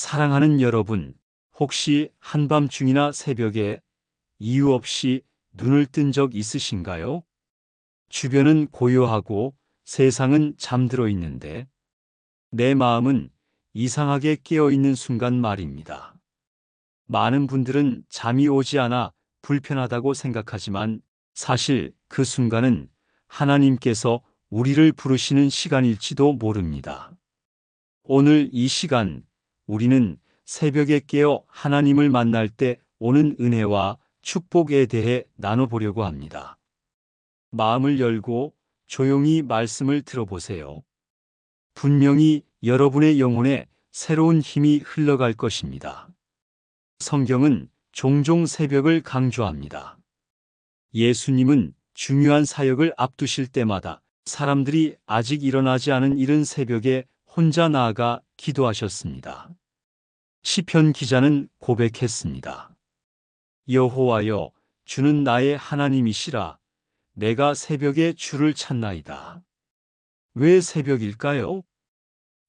사랑하는 여러분, 혹시 한밤중이나 새벽에 이유 없이 눈을 뜬 적 있으신가요? 주변은 고요하고 세상은 잠들어 있는데 내 마음은 이상하게 깨어 있는 순간 말입니다. 많은 분들은 잠이 오지 않아 불편하다고 생각하지만 사실 그 순간은 하나님께서 우리를 부르시는 시간일지도 모릅니다. 오늘 이 시간 우리는 새벽에 깨어 하나님을 만날 때 오는 은혜와 축복에 대해 나눠보려고 합니다. 마음을 열고 조용히 말씀을 들어보세요. 분명히 여러분의 영혼에 새로운 힘이 흘러갈 것입니다. 성경은 종종 새벽을 강조합니다. 예수님은 중요한 사역을 앞두실 때마다 사람들이 아직 일어나지 않은 이른 새벽에 혼자 나아가 기도하셨습니다. 시편 기자는 고백했습니다. 여호와여, 주는 나의 하나님이시라. 내가 새벽에 주를 찾나이다. 왜 새벽일까요?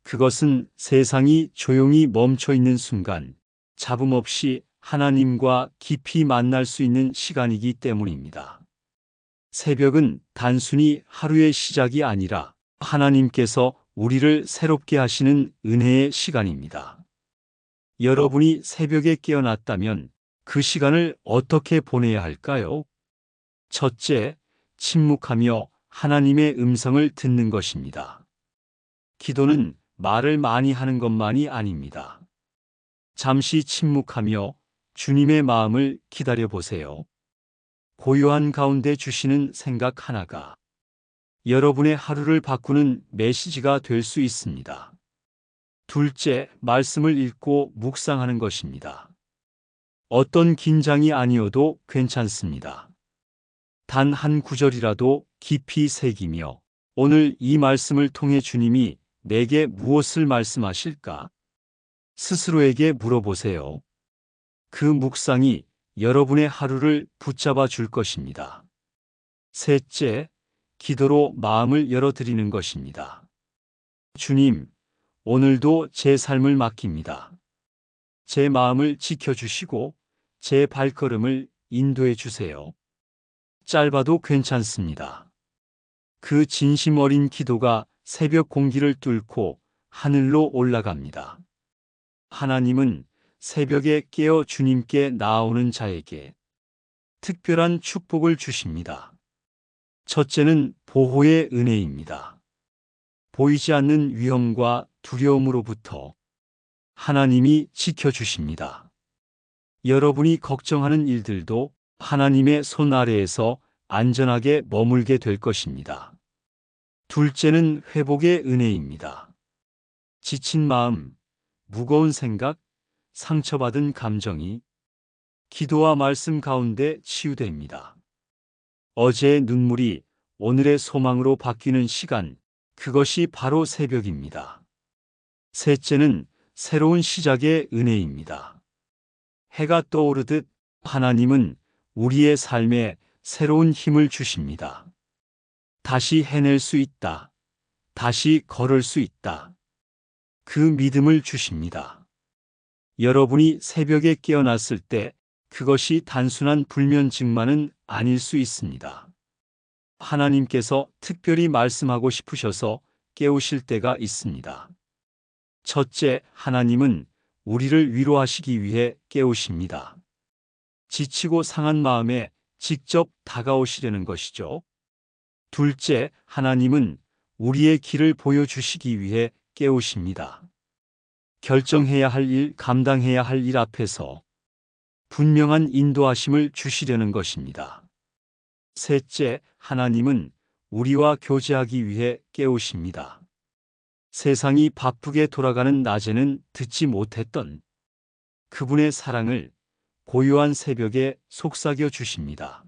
그것은 세상이 조용히 멈춰 있는 순간, 잡음 없이 하나님과 깊이 만날 수 있는 시간이기 때문입니다. 새벽은 단순히 하루의 시작이 아니라 하나님께서 우리를 새롭게 하시는 은혜의 시간입니다. 여러분이 새벽에 깨어났다면 그 시간을 어떻게 보내야 할까요? 첫째, 침묵하며 하나님의 음성을 듣는 것입니다. 기도는 말을 많이 하는 것만이 아닙니다. 잠시 침묵하며 주님의 마음을 기다려 보세요. 고요한 가운데 주시는 생각 하나가 여러분의 하루를 바꾸는 메시지가 될 수 있습니다. 둘째, 말씀을 읽고 묵상하는 것입니다. 어떤 긴장이 아니어도 괜찮습니다. 단 한 구절이라도 깊이 새기며 오늘 이 말씀을 통해 주님이 내게 무엇을 말씀하실까? 스스로에게 물어보세요. 그 묵상이 여러분의 하루를 붙잡아 줄 것입니다. 셋째, 기도로 마음을 열어드리는 것입니다. 주님, 오늘도 제 삶을 맡깁니다. 제 마음을 지켜주시고 제 발걸음을 인도해 주세요. 짧아도 괜찮습니다. 그 진심 어린 기도가 새벽 공기를 뚫고 하늘로 올라갑니다. 하나님은 새벽에 깨어 주님께 나아오는 자에게 특별한 축복을 주십니다. 첫째는 보호의 은혜입니다. 보이지 않는 위험과 두려움으로부터 하나님이 지켜주십니다. 여러분이 걱정하는 일들도 하나님의 손 아래에서 안전하게 머물게 될 것입니다. 둘째는 회복의 은혜입니다. 지친 마음, 무거운 생각, 상처받은 감정이 기도와 말씀 가운데 치유됩니다. 어제의 눈물이 오늘의 소망으로 바뀌는 시간, 그것이 바로 새벽입니다. 셋째는 새로운 시작의 은혜입니다. 해가 떠오르듯 하나님은 우리의 삶에 새로운 힘을 주십니다. 다시 해낼 수 있다. 다시 걸을 수 있다. 그 믿음을 주십니다. 여러분이 새벽에 깨어났을 때 그것이 단순한 불면증만은 아닐 수 있습니다. 하나님께서 특별히 말씀하고 싶으셔서 깨우실 때가 있습니다. 첫째, 하나님은 우리를 위로하시기 위해 깨우십니다. 지치고 상한 마음에 직접 다가오시려는 것이죠. 둘째, 하나님은 우리의 길을 보여주시기 위해 깨우십니다. 결정해야 할 일, 감당해야 할 일 앞에서 분명한 인도하심을 주시려는 것입니다. 셋째, 하나님은 우리와 교제하기 위해 깨우십니다. 세상이 바쁘게 돌아가는 낮에는 듣지 못했던 그분의 사랑을 고요한 새벽에 속삭여 주십니다.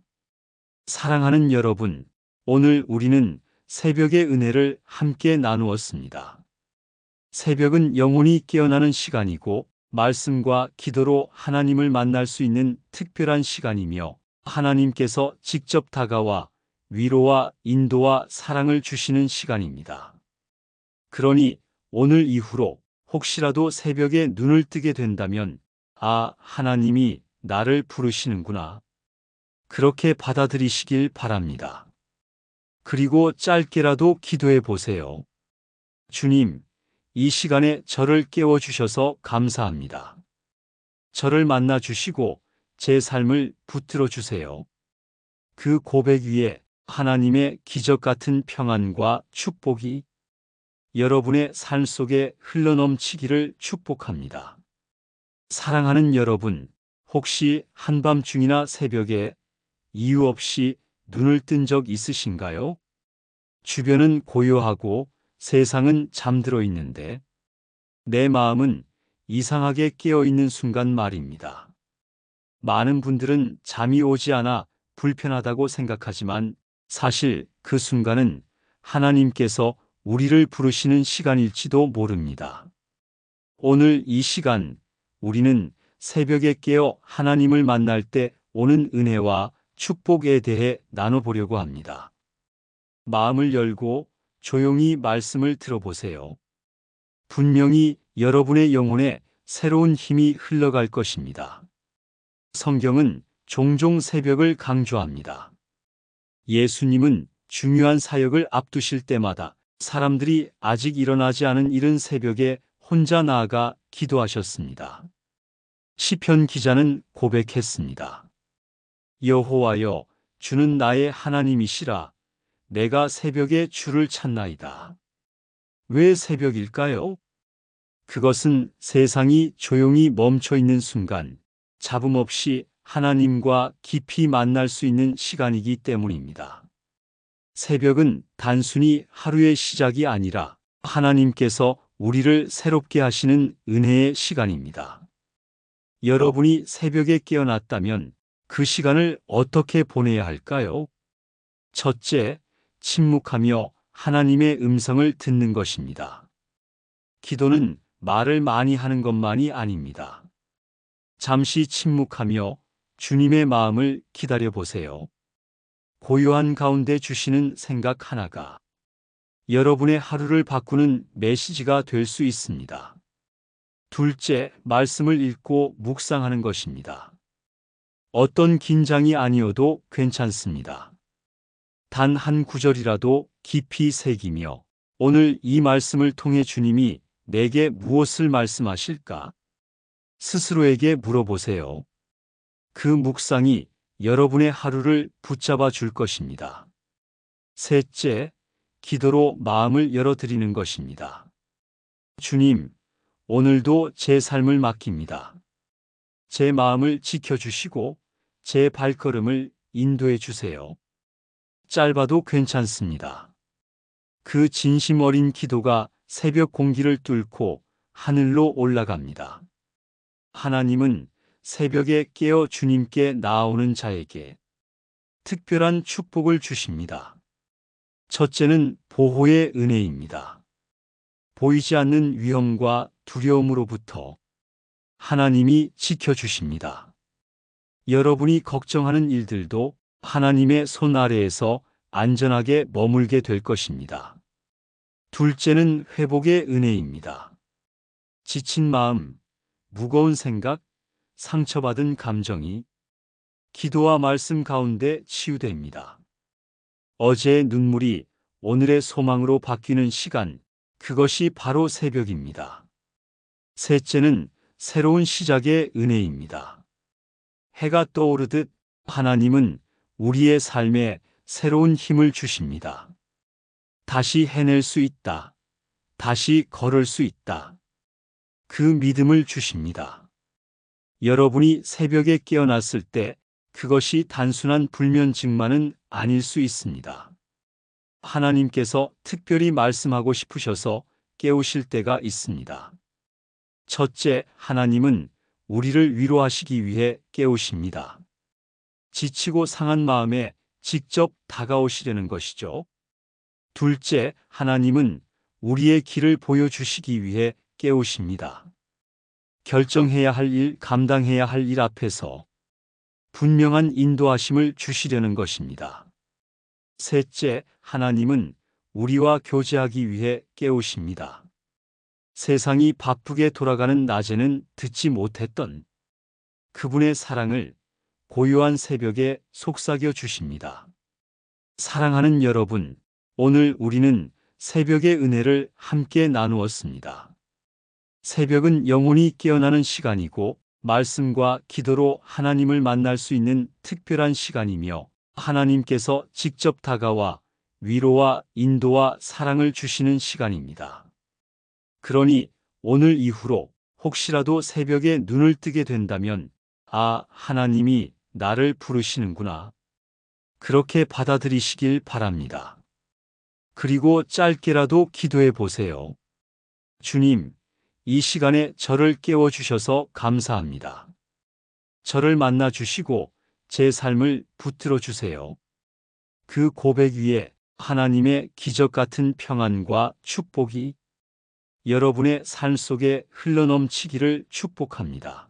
사랑하는 여러분, 오늘 우리는 새벽의 은혜를 함께 나누었습니다. 새벽은 영혼이 깨어나는 시간이고 말씀과 기도로 하나님을 만날 수 있는 특별한 시간이며 하나님께서 직접 다가와 위로와 인도와 사랑을 주시는 시간입니다. 그러니 오늘 이후로 혹시라도 새벽에 눈을 뜨게 된다면, 아, 하나님이 나를 부르시는구나. 그렇게 받아들이시길 바랍니다. 그리고 짧게라도 기도해 보세요. 주님, 이 시간에 저를 깨워주셔서 감사합니다. 저를 만나 주시고 제 삶을 붙들어 주세요. 그 고백 위에 하나님의 기적 같은 평안과 축복이 여러분의 삶 속에 흘러넘치기를 축복합니다. 사랑하는 여러분, 혹시 한밤중이나 새벽에 이유 없이 눈을 뜬 적 있으신가요? 주변은 고요하고 세상은 잠들어 있는데 내 마음은 이상하게 깨어 있는 순간 말입니다. 많은 분들은 잠이 오지 않아 불편하다고 생각하지만 사실 그 순간은 하나님께서 우리를 부르시는 시간일지도 모릅니다. 오늘 이 시간 우리는 새벽에 깨어 하나님을 만날 때 오는 은혜와 축복에 대해 나눠보려고 합니다. 마음을 열고 조용히 말씀을 들어보세요. 분명히 여러분의 영혼에 새로운 힘이 흘러갈 것입니다. 성경은 종종 새벽을 강조합니다. 예수님은 중요한 사역을 앞두실 때마다 사람들이 아직 일어나지 않은 이른 새벽에 혼자 나아가 기도하셨습니다. 시편 기자는 고백했습니다. 여호와여, 주는 나의 하나님이시라. 내가 새벽에 주를 찾나이다. 왜 새벽일까요? 그것은 세상이 조용히 멈춰 있는 순간, 잡음 없이 하나님과 깊이 만날 수 있는 시간이기 때문입니다. 새벽은 단순히 하루의 시작이 아니라 하나님께서 우리를 새롭게 하시는 은혜의 시간입니다. 여러분이 새벽에 깨어났다면 그 시간을 어떻게 보내야 할까요? 첫째, 침묵하며 하나님의 음성을 듣는 것입니다. 기도는 말을 많이 하는 것만이 아닙니다. 잠시 침묵하며 주님의 마음을 기다려 보세요. 고요한 가운데 주시는 생각 하나가 여러분의 하루를 바꾸는 메시지가 될 수 있습니다. 둘째, 말씀을 읽고 묵상하는 것입니다. 어떤 긴장이 아니어도 괜찮습니다. 단 한 구절이라도 깊이 새기며 오늘 이 말씀을 통해 주님이 내게 무엇을 말씀하실까? 스스로에게 물어보세요. 그 묵상이 여러분의 하루를 붙잡아 줄 것입니다. 셋째, 기도로 마음을 열어드리는 것입니다. 주님, 오늘도 제 삶을 맡깁니다. 제 마음을 지켜주시고 제 발걸음을 인도해 주세요. 짧아도 괜찮습니다. 그 진심 어린 기도가 새벽 공기를 뚫고 하늘로 올라갑니다. 하나님은 새벽에 깨어 주님께 나아오는 자에게 특별한 축복을 주십니다. 첫째는 보호의 은혜입니다. 보이지 않는 위험과 두려움으로부터 하나님이 지켜주십니다. 여러분이 걱정하는 일들도 하나님의 손 아래에서 안전하게 머물게 될 것입니다. 둘째는 회복의 은혜입니다. 지친 마음, 무거운 생각, 상처받은 감정이 기도와 말씀 가운데 치유됩니다. 어제의 눈물이 오늘의 소망으로 바뀌는 시간, 그것이 바로 새벽입니다. 셋째는 새로운 시작의 은혜입니다. 해가 떠오르듯 하나님은 우리의 삶에 새로운 힘을 주십니다. 다시 해낼 수 있다. 다시 걸을 수 있다. 그 믿음을 주십니다. 여러분이 새벽에 깨어났을 때 그것이 단순한 불면증만은 아닐 수 있습니다. 하나님께서 특별히 말씀하고 싶으셔서 깨우실 때가 있습니다. 첫째, 하나님은 우리를 위로하시기 위해 깨우십니다. 지치고 상한 마음에 직접 다가오시려는 것이죠. 둘째, 하나님은 우리의 길을 보여주시기 위해 깨우십니다. 결정해야 할 일, 감당해야 할 일 앞에서 분명한 인도하심을 주시려는 것입니다. 셋째, 하나님은 우리와 교제하기 위해 깨우십니다. 세상이 바쁘게 돌아가는 낮에는 듣지 못했던 그분의 사랑을 고요한 새벽에 속삭여 주십니다. 사랑하는 여러분, 오늘 우리는 새벽의 은혜를 함께 나누었습니다. 새벽은 영혼이 깨어나는 시간이고 말씀과 기도로 하나님을 만날 수 있는 특별한 시간이며 하나님께서 직접 다가와 위로와 인도와 사랑을 주시는 시간입니다. 그러니 오늘 이후로 혹시라도 새벽에 눈을 뜨게 된다면 아, 하나님이 나를 부르시는구나. 그렇게 받아들이시길 바랍니다. 그리고 짧게라도 기도해 보세요. 주님, 이 시간에 저를 깨워주셔서 감사합니다. 저를 만나 주시고 제 삶을 붙들어 주세요. 그 고백 위에 하나님의 기적 같은 평안과 축복이 여러분의 삶 속에 흘러넘치기를 축복합니다.